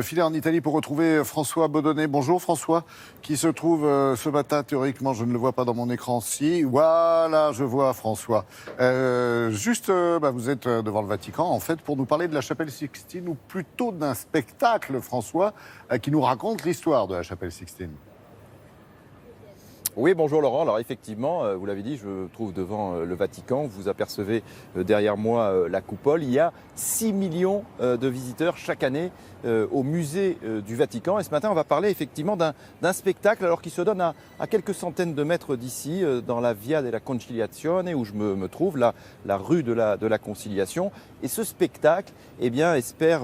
Filer en Italie pour retrouver François Baudonnet. Bonjour François, qui se trouve ce matin, théoriquement, je ne le vois pas dans mon écran. Si, voilà, je vois François. Vous êtes devant le Vatican, en fait, pour nous parler de la chapelle Sixtine, ou plutôt d'un spectacle, François, qui nous raconte l'histoire de la chapelle Sixtine. Oui, bonjour Laurent. Alors effectivement, vous l'avez dit, je me trouve devant le Vatican. Vous apercevez derrière moi la coupole. Il y a 6 millions de visiteurs chaque année au musée du Vatican. Et ce matin, on va parler effectivement d'un spectacle alors qui se donne à quelques centaines de mètres d'ici, dans la Via della Conciliazione, où je me trouve, la rue de la Conciliation. Et ce spectacle, eh bien, espère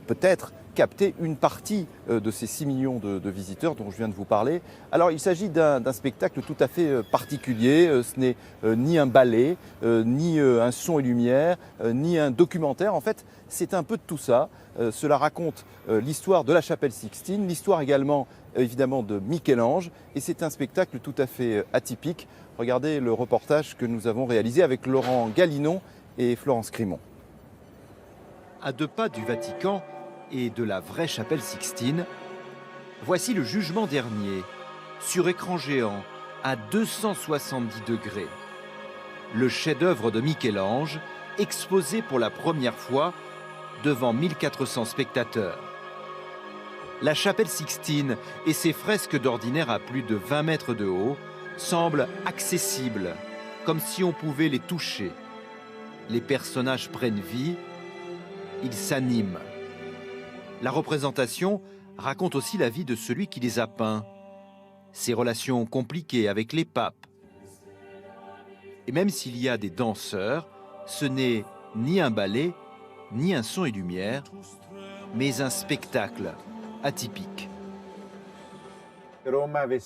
peut-être capter une partie de ces 6 millions de visiteurs dont je viens de vous parler. Alors il s'agit d'un spectacle tout à fait particulier. Ce n'est ni un ballet, ni un son et lumière, ni un documentaire. En fait, c'est un peu de tout ça. Cela raconte l'histoire de la chapelle Sixtine, l'histoire également évidemment de Michel-Ange. Et c'est un spectacle tout à fait atypique. Regardez le reportage que nous avons réalisé avec Laurent Galinon et Florence Crimon. À 2 pas du Vatican et de la vraie chapelle Sixtine, voici le jugement dernier, sur écran géant, à 270 degrés. Le chef-d'œuvre de Michel-Ange, exposé pour la première fois devant 1400 spectateurs. La chapelle Sixtine et ses fresques d'ordinaire à plus de 20 mètres de haut semblent accessibles, comme si on pouvait les toucher. Les personnages prennent vie, ils s'animent. La représentation raconte aussi la vie de celui qui les a peints, ses relations compliquées avec les papes. Et même s'il y a des danseurs, ce n'est ni un ballet, ni un son et lumière, mais un spectacle atypique. Rome avait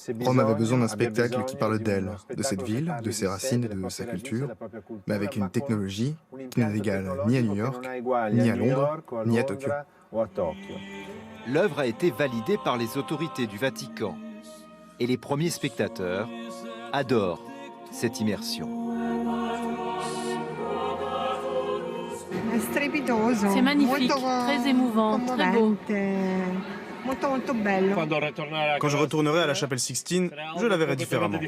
besoin d'un spectacle qui parle d'elle, de cette ville, de ses racines et de sa culture, mais avec une technologie qui n'est égale ni à New York, ni à Londres, ni à Tokyo. L'œuvre a été validée par les autorités du Vatican et les premiers spectateurs adorent cette immersion. C'est magnifique, très émouvant, très beau. Quand je retournerai à la chapelle Sixtine, je la verrai différemment.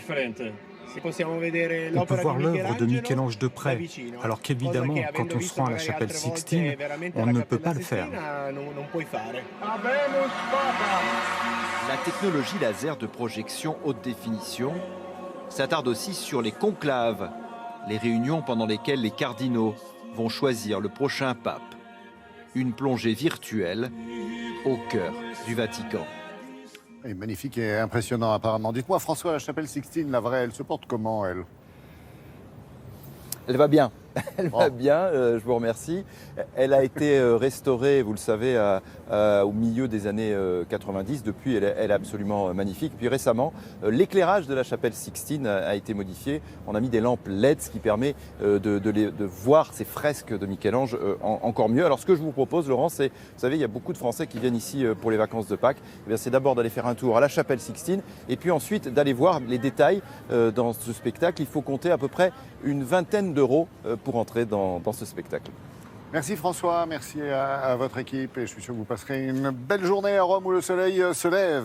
On peut voir l'œuvre de Michel-Ange de près, alors qu'évidemment, quand on se rend à la chapelle Sixtine, on ne peut pas le faire. La technologie laser de projection haute définition s'attarde aussi sur les conclaves, les réunions pendant lesquelles les cardinaux vont choisir le prochain pape. Une plongée virtuelle au cœur du Vatican. Et magnifique et impressionnant apparemment. Dites-moi François, la chapelle Sixtine, la vraie, elle se porte comment elle? Elle va bien. Elle va bien, je vous remercie. Elle a été restaurée, vous le savez, au milieu des années 90. Depuis, elle est absolument magnifique. Puis récemment, l'éclairage de la chapelle Sixtine a été modifié. On a mis des lampes LED, ce qui permet de voir ces fresques de Michel-Ange encore mieux. Alors ce que je vous propose, Laurent, c'est, vous savez, il y a beaucoup de Français qui viennent ici pour les vacances de Pâques. C'est d'abord d'aller faire un tour à la chapelle Sixtine et puis ensuite d'aller voir les détails dans ce spectacle. Il faut compter à peu près une vingtaine d'euros pour entrer dans ce spectacle. Merci François, merci à votre équipe et je suis sûr que vous passerez une belle journée à Rome où le soleil se lève.